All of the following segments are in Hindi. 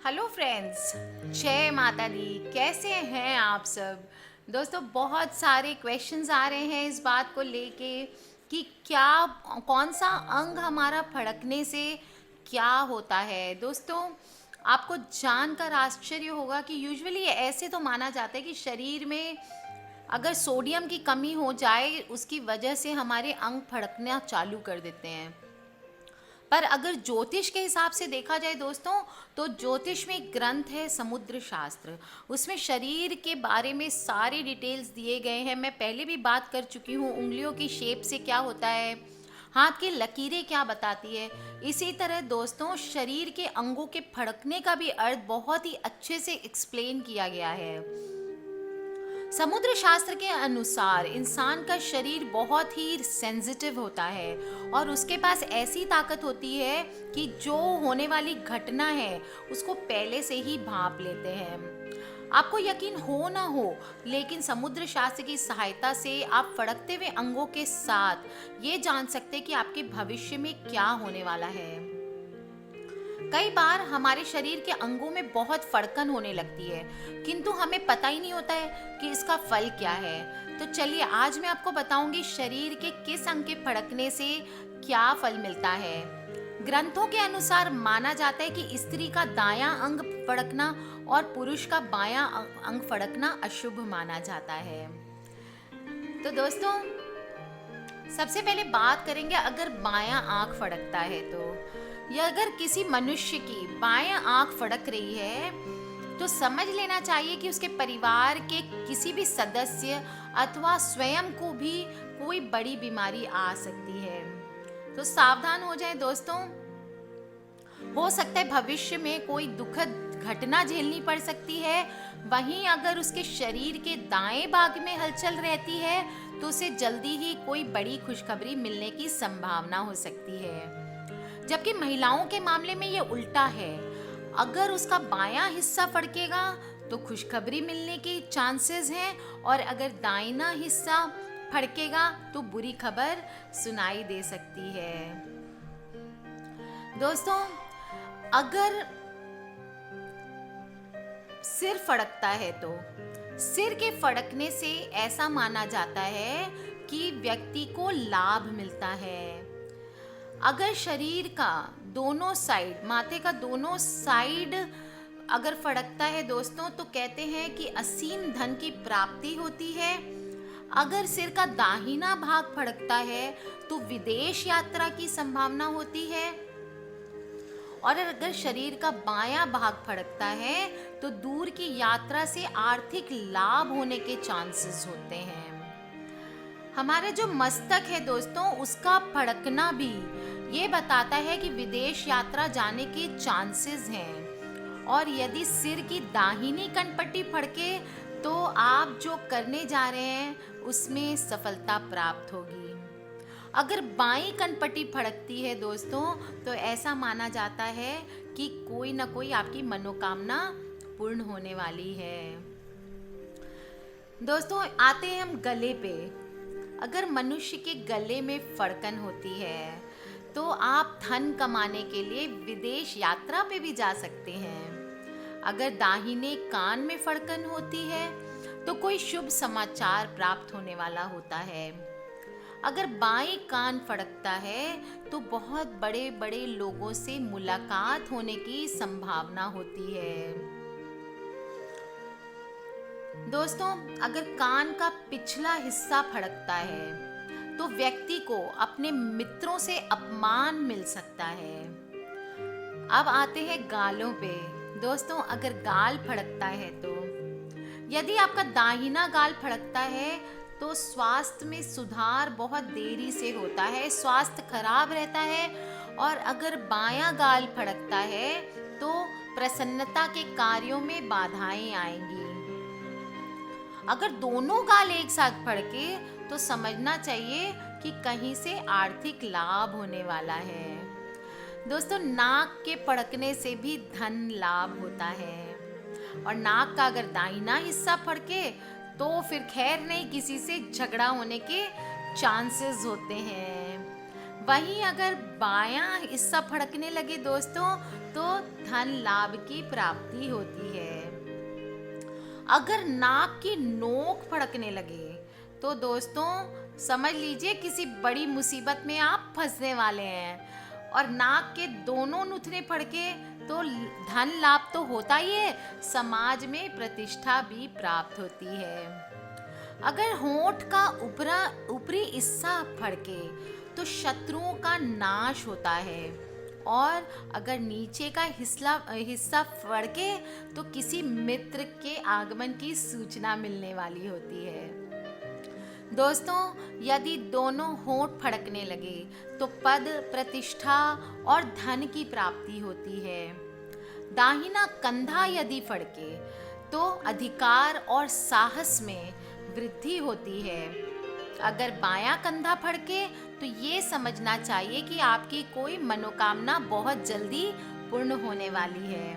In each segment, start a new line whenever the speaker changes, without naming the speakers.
हेलो फ्रेंड्स, जय माता दी। कैसे हैं आप सब? दोस्तों, बहुत सारे क्वेश्चंस आ रहे हैं इस बात को लेके कि क्या कौन सा अंग हमारा फड़कने से क्या होता है। दोस्तों, आपको जानकर आश्चर्य होगा कि यूजुअली ऐसे तो माना जाता है कि शरीर में अगर सोडियम की कमी हो जाए उसकी वजह से हमारे अंग फड़कना चालू कर देते हैं। पर अगर ज्योतिष के हिसाब से देखा जाए दोस्तों, तो ज्योतिष में एक ग्रंथ है समुद्र शास्त्र। उसमें शरीर के बारे में सारे डिटेल्स दिए गए हैं। मैं पहले भी बात कर चुकी हूँ, उंगलियों की शेप से क्या होता है, हाथ की लकीरें क्या बताती है। इसी तरह दोस्तों, शरीर के अंगों के फड़कने का भी अर्थ बहुत ही अच्छे से एक्सप्लेन किया गया है। समुद्र शास्त्र के अनुसार इंसान का शरीर बहुत ही सेंसिटिव होता है और उसके पास ऐसी ताकत होती है कि जो होने वाली घटना है उसको पहले से ही भांप लेते हैं। आपको यकीन हो ना हो, लेकिन समुद्र शास्त्र की सहायता से आप फड़कते हुए अंगों के साथ ये जान सकते हैं कि आपके भविष्य में क्या होने वाला है। कई बार हमारे शरीर के अंगों में बहुत फड़कन होने लगती है, किंतु हमें पता ही नहीं होता है कि इसका फल क्या है। तो चलिए, आज मैं आपको बताऊंगी शरीर के किस अंग के फड़कने से क्या फल मिलता है। ग्रंथों के अनुसार माना जाता है कि स्त्री का दायां अंग फड़कना और पुरुष का बायां अंग फड़कना अशुभ माना जाता है। तो दोस्तों, सबसे पहले बात करेंगे अगर बायां आंख फड़कता है तो, या अगर किसी मनुष्य की बायां आंख फड़क रही है तो समझ लेना चाहिए कि उसके परिवार के किसी भी सदस्य अथवा स्वयं को भी कोई बड़ी बीमारी आ सकती है। तो सावधान हो जाएं दोस्तों। हो सकता है भविष्य में कोई दुखद घटना झेलनी पड़ सकती है। वहीं अगर उसके शरीर के दाएं भाग में हलचल रहती है तो उसे जल्दी ही कोई बड़ी खुशखबरी मिलने की संभावना हो सकती है। जबकि महिलाओं के मामले में ये उल्टा है। अगर उसका बायां हिस्सा फड़केगा तो खुशखबरी मिलने के चांसेस हैं, और अगर दाहिना हिस्सा फड़केगा तो बुरी खबर सुनाई दे सकती है। दोस्तों, अगर सिर फड़कता है तो सिर के फड़कने से ऐसा माना जाता है कि व्यक्ति को लाभ मिलता है। अगर शरीर का दोनों साइड, माथे का दोनों साइड अगर फड़कता है दोस्तों, तो कहते हैं कि असीम धन की प्राप्ति होती है। अगर सिर का दाहिना भाग फड़कता है तो विदेश यात्रा की संभावना होती है। और अगर शरीर का बायां भाग फड़कता है तो दूर की यात्रा से आर्थिक लाभ होने के चांसेस होते हैं। हमारे जो मस्तक है दोस्तों, उसका फड़कना भी ये बताता है कि विदेश यात्रा जाने के चांसेस हैं। और यदि सिर की दाहिनी कनपट्टी फड़के तो आप जो करने जा रहे हैं उसमें सफलता प्राप्त होगी। अगर बाईं कनपट्टी फड़कती है दोस्तों, तो ऐसा माना जाता है कि कोई ना कोई आपकी मनोकामना पूर्ण होने वाली है। दोस्तों, आते हैं हम गले पे। अगर मनुष्य के गले में फड़कन होती है तो आप धन कमाने के लिए विदेश यात्रा पे भी जा सकते हैं। अगर दाहिने कान में फड़कन होती है तो कोई शुभ समाचार प्राप्त होने वाला होता है। अगर बाएं कान फड़कता है तो बहुत बड़े बड़े लोगों से मुलाकात होने की संभावना होती है। दोस्तों, अगर कान का पिछला हिस्सा फड़कता है तो व्यक्ति को अपने मित्रों से अपमान मिल सकता है। अब आते हैं गालों पे। दोस्तों, अगर गाल फड़कता है तो, यदि आपका दाहिना गाल फड़कता है तो स्वास्थ्य में सुधार बहुत देरी से होता है, स्वास्थ्य खराब रहता है। और अगर बायां गाल फड़कता है तो प्रसन्नता के कार्यों में बाधाएं आएंगी। अगर दोनों गाल एक साथ फड़के तो समझना चाहिए कि कहीं से आर्थिक लाभ होने वाला है। दोस्तों, नाक के फड़कने से भी धन लाभ होता है। और नाक का अगर दाहिना हिस्सा फड़के तो फिर खैर नहीं, किसी से झगड़ा होने के चांसेस होते हैं। वहीं अगर बायां हिस्सा फड़कने लगे दोस्तों, तो धन लाभ की प्राप्ति होती है। अगर नाक की नोक फड़कने लगे, तो दोस्तों समझ लीजिए किसी बड़ी मुसीबत में आप फंसने वाले हैं। और नाक के दोनों नुथने फड़के तो धन लाभ तो होता ही है, समाज में प्रतिष्ठा भी प्राप्त होती है। अगर होंठ का ऊपरी हिस्सा फड़के तो शत्रुओं का नाश होता है। और अगर नीचे का हिस्सा फड़के तो किसी मित्र के आगमन की सूचना मिलने वाली होती है। दोस्तों यदि दोनों होंठ फड़कने लगे तो पद, प्रतिष्ठा और धन की प्राप्ति होती है। दाहिना कंधा यदि फड़के तो अधिकार और साहस में वृद्धि होती है। अगर बायां कंधा फड़के तो ये समझना चाहिए कि आपकी कोई मनोकामना बहुत जल्दी पूर्ण होने वाली है।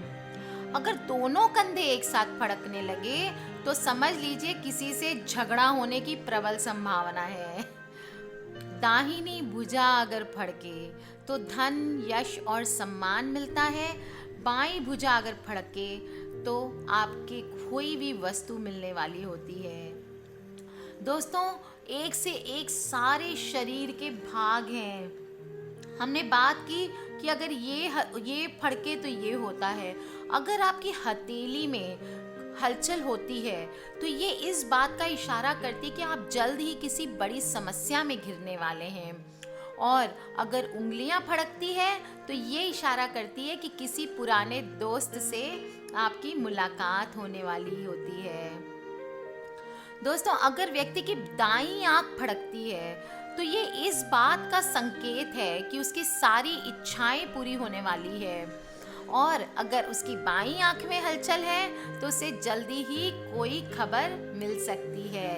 अगर दोनों कंधे एक साथ फड़कने लगे तो समझ लीजिए किसी से झगड़ा होने की प्रबल संभावना है। दाहिनी भुजा अगर फड़के तो धन, यश और सम्मान मिलता है। बाईं भुजा अगर फड़के तो आपके खोई हुई वस्तु मिलने वाली होती है। दोस्तों एक से एक सारे शरीर के भाग हैं। हमने बात की कि अगर ये फड़के तो ये होता है। अगर आपकी हथेली में हलचल होती है तो ये इस बात का इशारा करती है कि आप जल्द ही किसी बड़ी समस्या में घिरने वाले हैं। और अगर उंगलियां फड़कती है तो ये इशारा करती है कि किसी पुराने दोस्त से आपकी मुलाकात होने वाली होती है। दोस्तों अगर व्यक्ति की दाईं आंख फड़कती है तो ये इस बात का संकेत है कि उसकी सारी इच्छाएं पूरी होने वाली है। और अगर उसकी बाईं आंख में हलचल है तो उसे जल्दी ही कोई खबर मिल सकती है,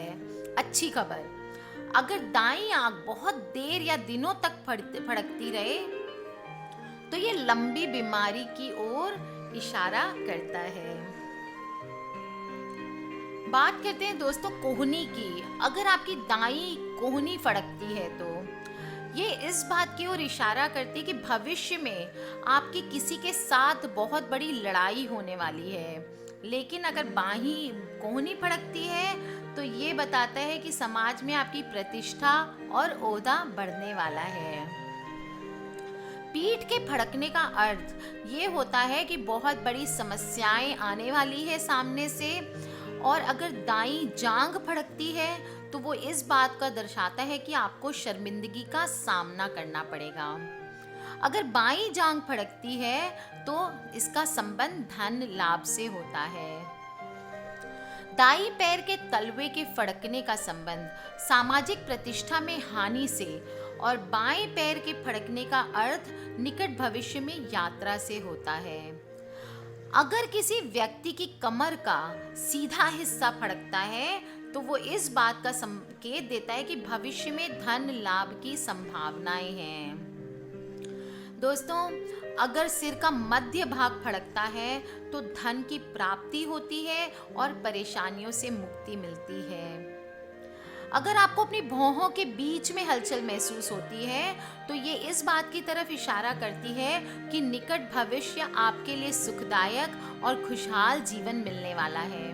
अच्छी खबर। अगर दाईं आंख बहुत देर या दिनों तक फड़कती रहे तो ये लंबी बीमारी की ओर इशारा करता है। बात करते हैं दोस्तों कोहनी की। अगर आपकी दाईं कोहनी फड़कती है तो ये इस बात की ओर इशारा करती है कि भविष्य में आपकी किसी के साथ बहुत बड़ी लड़ाई होने वाली है। लेकिन अगर बाईं कोहनी फड़कती है तो ये बताता है कि समाज में आपकी प्रतिष्ठा और ओहदा बढ़ने वाला है। पीठ के फड़कने का अर्थ ये होता है कि बहुत बड़ी समस्याएं आने वाली है सामने से। और अगर दाईं जांघ फड़कती है तो वो इस बात का दर्शाता है कि आपको शर्मिंदगी का सामना करना पड़ेगा। अगर बाईं जांघ फड़कती है तो इसका संबंध धन लाभ से होता है। दाईं पैर के तलवे के फड़कने का संबंध सामाजिक प्रतिष्ठा में हानि से और बाएं पैर के फड़कने का अर्थ निकट भविष्य में यात्रा से होता है। अगर किसी व्यक्ति की कमर का सीधा हिस्सा फड़कता है तो वो इस बात का संकेत देता है कि भविष्य में धन लाभ की संभावनाएं हैं। दोस्तों अगर सिर का मध्य भाग फड़कता है तो धन की प्राप्ति होती है और परेशानियों से मुक्ति मिलती है। अगर आपको अपनी भौहों के बीच में हलचल महसूस होती है तो ये इस बात की तरफ इशारा करती है कि निकट भविष्य आपके लिए सुखदायक और खुशहाल जीवन मिलने वाला है।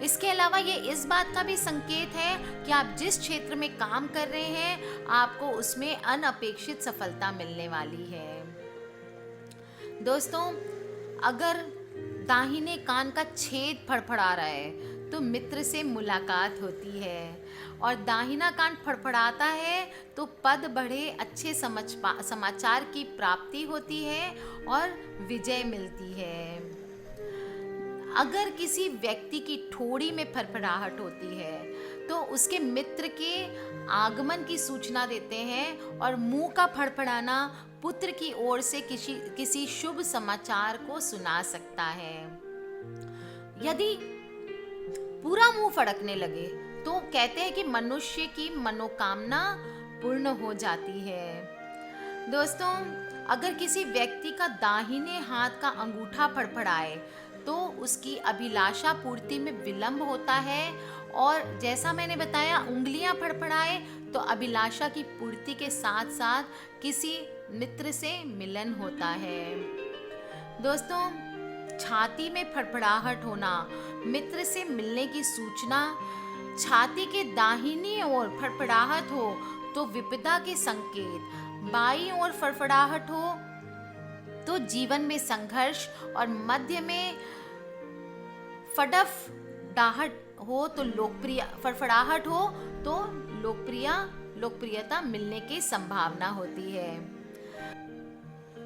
इसके अलावा ये इस बात का भी संकेत है कि आप जिस क्षेत्र में काम कर रहे हैं आपको उसमें अनअपेक्षित सफलता मिलने वाली है। दोस्तों अगर दाहिने कान का छेद फड़फड़ा रहा है तो मित्र से मुलाकात होती है। और दाहिना कान फड़फड़ाता है तो पद बढ़े, अच्छे समाचार की प्राप्ति होती है और विजय मिलती है। अगर किसी व्यक्ति की ठोड़ी में फड़फड़ाहट होती है तो उसके मित्र के आगमन की सूचना देते हैं। और मुंह का फड़फड़ाना पुत्र की ओर से किसी शुभ समाचार को सुना सकता है। यदि पूरा मुंह फड़कने लगे तो कहते हैं कि मनुष्य की मनोकामना पूर्ण हो जाती है। दोस्तों अगर किसी व्यक्ति का दाहिने हाथ का अंगूठा फड़फड़ाए तो उसकी अभिलाषा पूर्ति में विलंब होता है। और जैसा मैंने बताया उंगलियां फड़फड़ाए तो अभिलाषा की पूर्ति के साथ साथ किसी मित्र से मिलन होता है। दोस्तों, छाती में फड़फड़ाहट होना, मित्र से मिलने की सूचना, छाती के दाहिनी ओर फड़फड़ाहट हो तो विपदा के संकेत, बाईं ओर फड़फड़ाहट हो तो जीवन में संघर्ष और मध्य में फड़फ डाहट हो तो फड़फड़ाहट हो तो लोकप्रियता मिलने की संभावना होती है।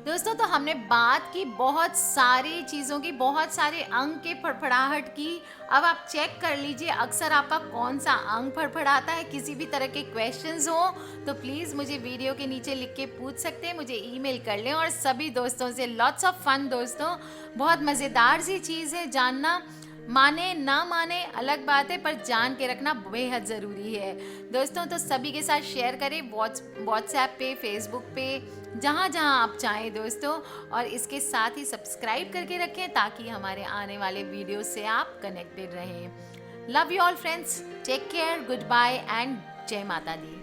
दोस्तों, तो हमने बात की बहुत सारी चीज़ों की, बहुत सारे अंग के फड़फड़ाहट की। अब आप चेक कर लीजिए अक्सर आपका कौन सा अंग फड़फड़ाता है। किसी भी तरह के क्वेश्चंस हो तो प्लीज़ मुझे वीडियो के नीचे लिख के पूछ सकते हैं, मुझे ईमेल कर लें। और सभी दोस्तों से लॉट्स ऑफ फन दोस्तों, बहुत मज़ेदार सी चीज़ है जानना। माने ना माने अलग बात है, पर जान के रखना बेहद ज़रूरी है दोस्तों। तो सभी के साथ शेयर करें व्हाट्सएप पे, फेसबुक पे, जहाँ जहाँ आप चाहें दोस्तों। और इसके साथ ही सब्सक्राइब करके रखें ताकि हमारे आने वाले वीडियो से आप कनेक्टेड रहें। Love you all friends, take care, good bye and जय माता दी।